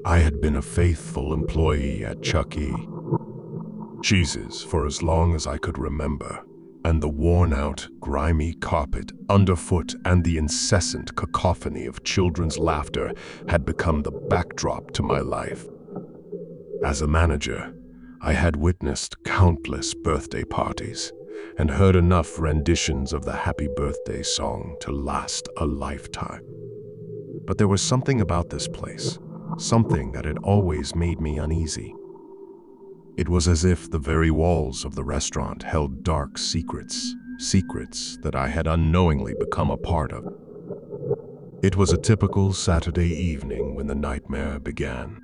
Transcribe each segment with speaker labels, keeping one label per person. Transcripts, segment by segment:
Speaker 1: I had been a faithful employee at Chuck E. Cheese's for as long as I could remember, and the worn-out, grimy carpet underfoot and the incessant cacophony of children's laughter had become the backdrop to my life. As a manager, I had witnessed countless birthday parties and heard enough renditions of the happy birthday song to last a lifetime. But there was something about this place, something that had always made me uneasy. It was as if the very walls of the restaurant held dark secrets, secrets that I had unknowingly become a part of. It was a typical Saturday evening when the nightmare began.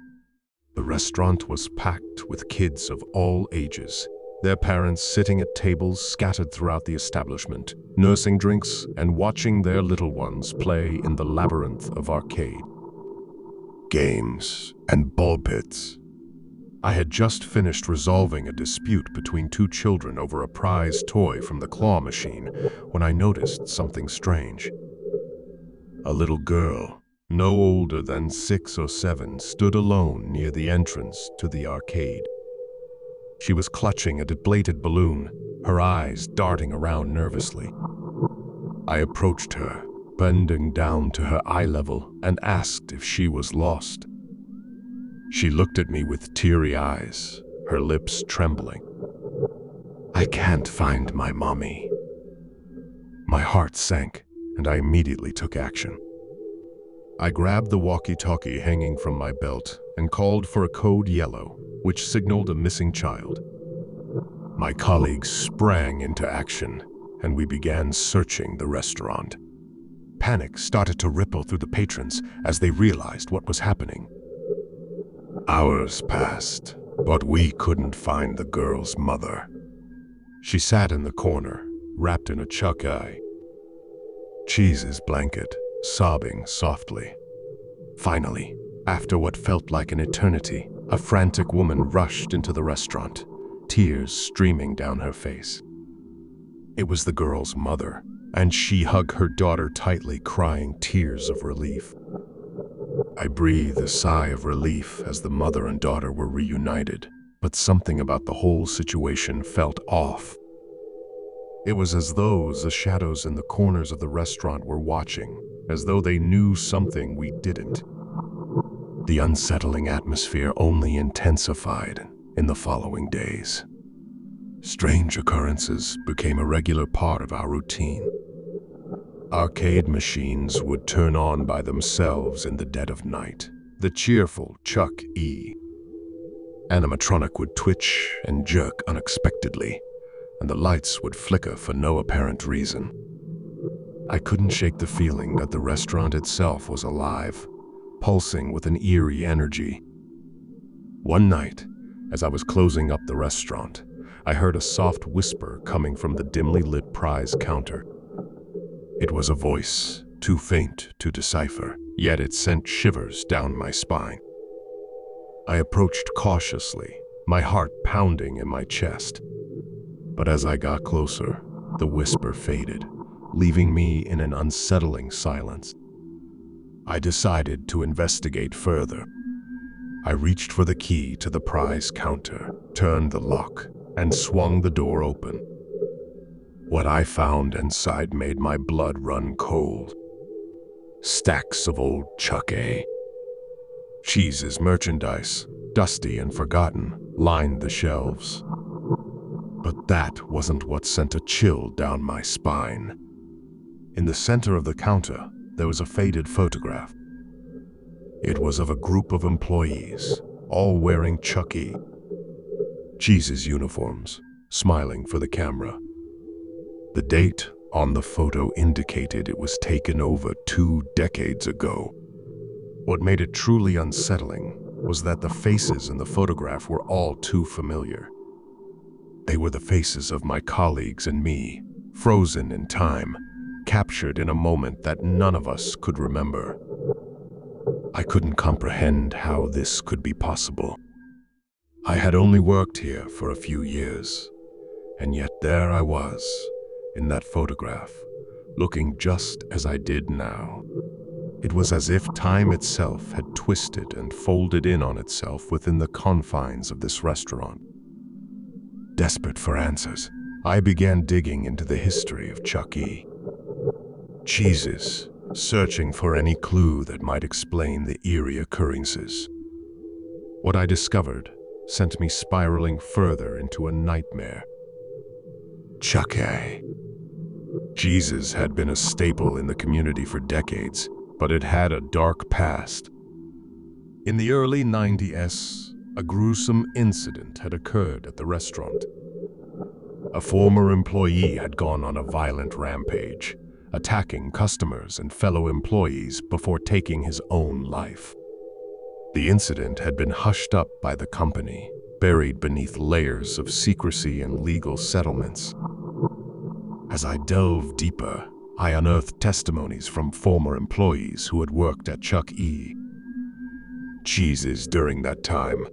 Speaker 1: The restaurant was packed with kids of all ages, their parents sitting at tables scattered throughout the establishment, nursing drinks and watching their little ones play in the labyrinth of arcade games and ball pits. I had just finished resolving a dispute between two children over a prize toy from the claw machine when I noticed something strange. A little girl, no older than 6 or 7, stood alone near the entrance to the arcade. She was clutching a deflated balloon, her eyes darting around nervously. I approached her, bending down to her eye level, and asked if she was lost. She looked at me with teary eyes, her lips trembling. "I can't find my mommy." My heart sank, and I immediately took action. I grabbed the walkie-talkie hanging from my belt and called for a code yellow, which signaled a missing child. My colleagues sprang into action, and we began searching the restaurant. Panic started to ripple through the patrons as they realized what was happening. Hours passed, but we couldn't find the girl's mother. She sat in the corner, wrapped in a Chuck E. Cheese's blanket, sobbing softly. Finally, after what felt like an eternity, a frantic woman rushed into the restaurant, tears streaming down her face. It was the girl's mother, and she hugged her daughter tightly, crying tears of relief. I breathed a sigh of relief as the mother and daughter were reunited, but something about the whole situation felt off. It was as though the shadows in the corners of the restaurant were watching, as though they knew something we didn't. The unsettling atmosphere only intensified in the following days. Strange occurrences became a regular part of our routine. Arcade machines would turn on by themselves in the dead of night, the cheerful Chuck E. Animatronic would twitch and jerk unexpectedly, and the lights would flicker for no apparent reason. I couldn't shake the feeling that the restaurant itself was alive, pulsing with an eerie energy. One night, as I was closing up the restaurant, I heard a soft whisper coming from the dimly lit prize counter. It was a voice, too faint to decipher, yet it sent shivers down my spine. I approached cautiously, my heart pounding in my chest. But as I got closer, the whisper faded, leaving me in an unsettling silence. I decided to investigate further. I reached for the key to the prize counter, turned the lock, and swung the door open. What I found inside made my blood run cold. Stacks of old Chuck E. Cheese's merchandise, dusty and forgotten, lined the shelves. But that wasn't what sent a chill down my spine. In the center of the counter, there was a faded photograph. It was of a group of employees, all wearing Chuck E. Cheese's uniforms, smiling for the camera. The date on the photo indicated it was taken over 2 decades ago. What made it truly unsettling was that the faces in the photograph were all too familiar. They were the faces of my colleagues and me, frozen in time, captured in a moment that none of us could remember. I couldn't comprehend how this could be possible. I had only worked here for a few years, and yet there I was, in that photograph, looking just as I did now. It was as if time itself had twisted and folded in on itself within the confines of this restaurant. Desperate for answers, I began digging into the history of Chuck E. Cheese's, searching for any clue that might explain the eerie occurrences. What I discovered sent me spiraling further into a nightmare. Chuck E. Cheese's had been a staple in the community for decades, but it had a dark past. In the early 90s, a gruesome incident had occurred at the restaurant. A former employee had gone on a violent rampage, attacking customers and fellow employees before taking his own life. The incident had been hushed up by the company, buried beneath layers of secrecy and legal settlements. As I delved deeper, I unearthed testimonies from former employees who had worked at Chuck E. Cheese's during that time.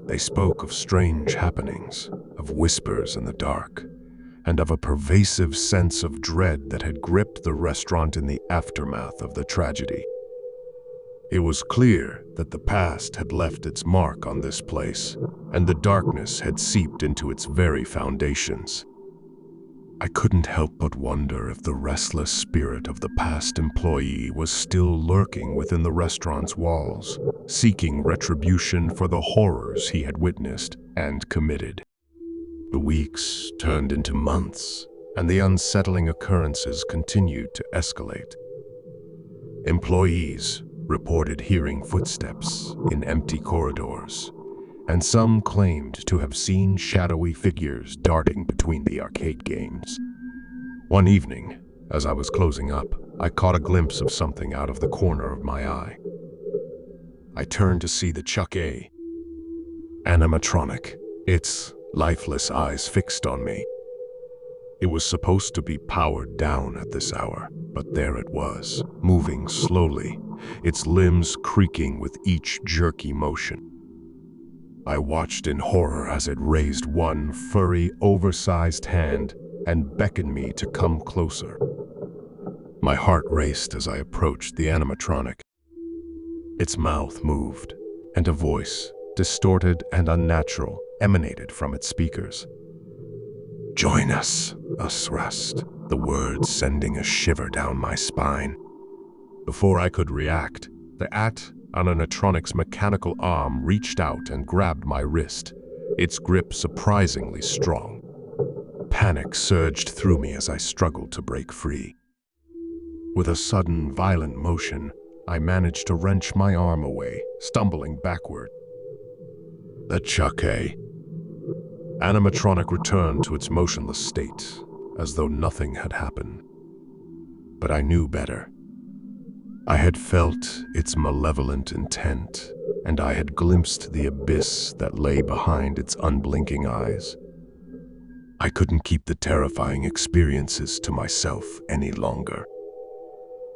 Speaker 1: They spoke of strange happenings, of whispers in the dark, and of a pervasive sense of dread that had gripped the restaurant in the aftermath of the tragedy. It was clear that the past had left its mark on this place, and the darkness had seeped into its very foundations. I couldn't help but wonder if the restless spirit of the past employee was still lurking within the restaurant's walls, seeking retribution for the horrors he had witnessed and committed. The weeks turned into months, and the unsettling occurrences continued to escalate. Employees reported hearing footsteps in empty corridors, and some claimed to have seen shadowy figures darting between the arcade games. One evening, as I was closing up, I caught a glimpse of something out of the corner of my eye. I turned to see the Chuck E. animatronic, its lifeless eyes fixed on me. It was supposed to be powered down at this hour, but there it was, moving slowly, its limbs creaking with each jerky motion. I watched in horror as it raised one furry, oversized hand and beckoned me to come closer. My heart raced as I approached the animatronic. Its mouth moved, and a voice, distorted and unnatural, emanated from its speakers. "Join us rest," the words sending a shiver down my spine. Before I could react, the animatronic's mechanical arm reached out and grabbed my wrist, its grip surprisingly strong. Panic surged through me as I struggled to break free. With a sudden, violent motion, I managed to wrench my arm away, stumbling backward. The Chuck E. animatronic returned to its motionless state, as though nothing had happened. But I knew better. I had felt its malevolent intent, and I had glimpsed the abyss that lay behind its unblinking eyes. I couldn't keep the terrifying experiences to myself any longer.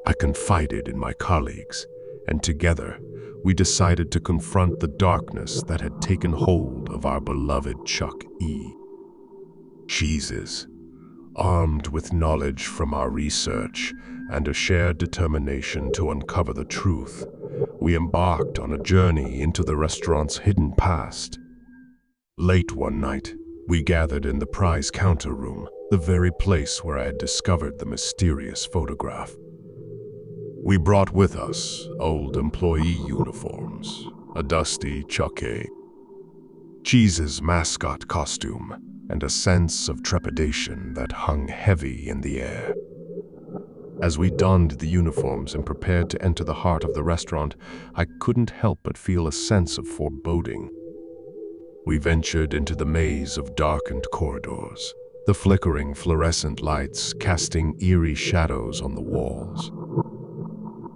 Speaker 1: I confided in my colleagues, and together we decided to confront the darkness that had taken hold of our beloved Chuck E. Cheese's. Armed with knowledge from our research and a shared determination to uncover the truth, we embarked on a journey into the restaurant's hidden past. Late one night, we gathered in the prize counter room, the very place where I had discovered the mysterious photograph. We brought with us old employee uniforms, a dusty Chuck E. Cheese's mascot costume, and a sense of trepidation that hung heavy in the air. As we donned the uniforms and prepared to enter the heart of the restaurant, I couldn't help but feel a sense of foreboding. We ventured into the maze of darkened corridors, the flickering fluorescent lights casting eerie shadows on the walls.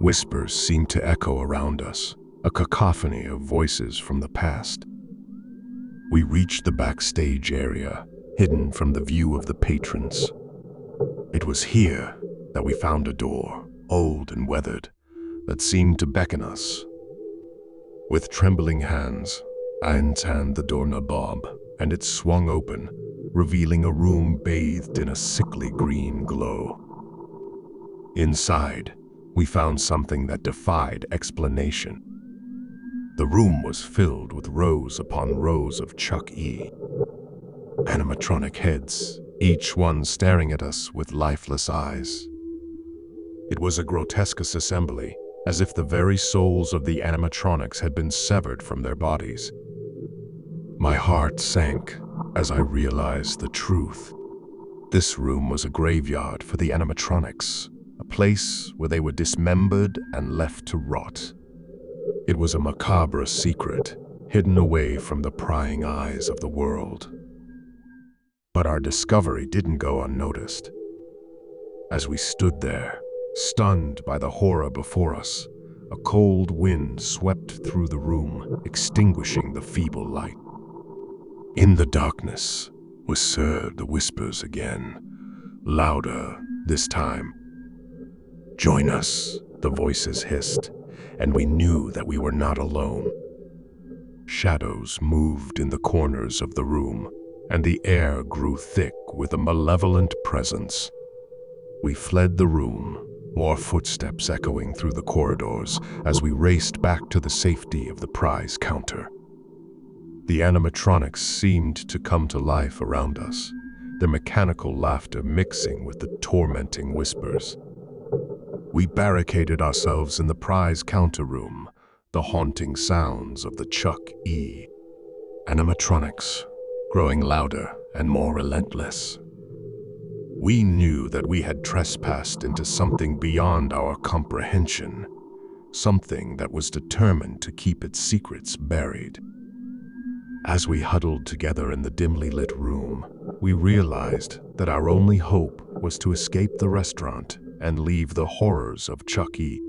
Speaker 1: Whispers seemed to echo around us, a cacophony of voices from the past. We reached the backstage area, hidden from the view of the patrons. It was here that we found a door, old and weathered, that seemed to beckon us. With trembling hands, I unturned the doorknob, and it swung open, revealing a room bathed in a sickly green glow. Inside, we found something that defied explanation. The room was filled with rows upon rows of Chuck E. animatronic heads, each one staring at us with lifeless eyes. It was a grotesque assembly, as if the very souls of the animatronics had been severed from their bodies. My heart sank as I realized the truth. This room was a graveyard for the animatronics, a place where they were dismembered and left to rot. It was a macabre secret, hidden away from the prying eyes of the world. But our discovery didn't go unnoticed. As we stood there, stunned by the horror before us, a cold wind swept through the room, extinguishing the feeble light. In the darkness was heard the whispers again, louder this time. "Join us," the voices hissed, and we knew that we were not alone. Shadows moved in the corners of the room, and the air grew thick with a malevolent presence. We fled the room, more footsteps echoing through the corridors as we raced back to the safety of the prize counter. The animatronics seemed to come to life around us, their mechanical laughter mixing with the tormenting whispers. We barricaded ourselves in the prize counter room, the haunting sounds of the Chuck E. animatronics growing louder and more relentless. We knew that we had trespassed into something beyond our comprehension, something that was determined to keep its secrets buried. As we huddled together in the dimly lit room, we realized that our only hope was to escape the restaurant and leave the horrors of Chuck E.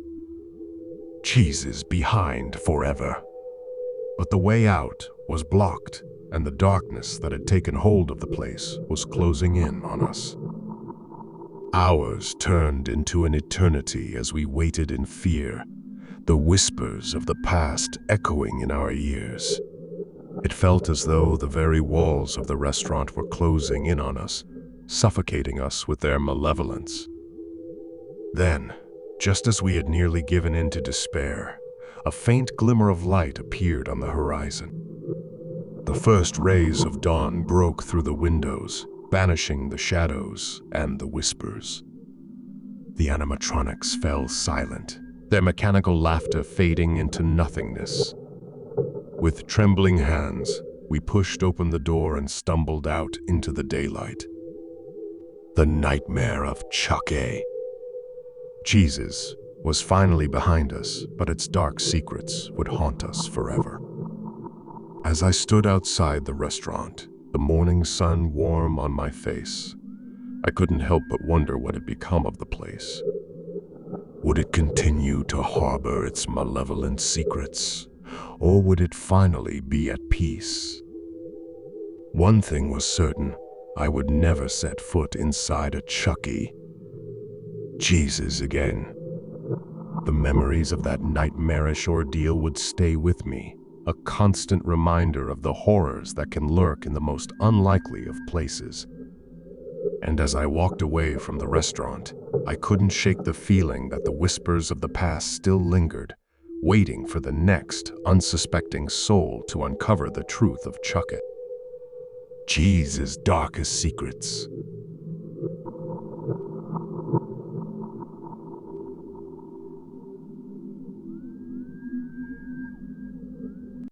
Speaker 1: Cheese's behind forever. But the way out was blocked, and the darkness that had taken hold of the place was closing in on us. Hours turned into an eternity as we waited in fear, the whispers of the past echoing in our ears. It felt as though the very walls of the restaurant were closing in on us, suffocating us with their malevolence. Then, just as we had nearly given in to despair, a faint glimmer of light appeared on the horizon. The first rays of dawn broke through the windows, banishing the shadows and the whispers. The animatronics fell silent, their mechanical laughter fading into nothingness. With trembling hands, we pushed open the door and stumbled out into the daylight. The nightmare of Chuck E. Cheese's was finally behind us, but its dark secrets would haunt us forever. As I stood outside the restaurant, the morning sun warm on my face, I couldn't help but wonder what had become of the place. Would it continue to harbor its malevolent secrets, or would it finally be at peace? One thing was certain, I would never set foot inside a Chuck E. Cheese's again. The memories of that nightmarish ordeal would stay with me, a constant reminder of the horrors that can lurk in the most unlikely of places. And as I walked away from the restaurant, I couldn't shake the feeling that the whispers of the past still lingered, waiting for the next unsuspecting soul to uncover the truth of Chuck E. Cheese's darkest secrets.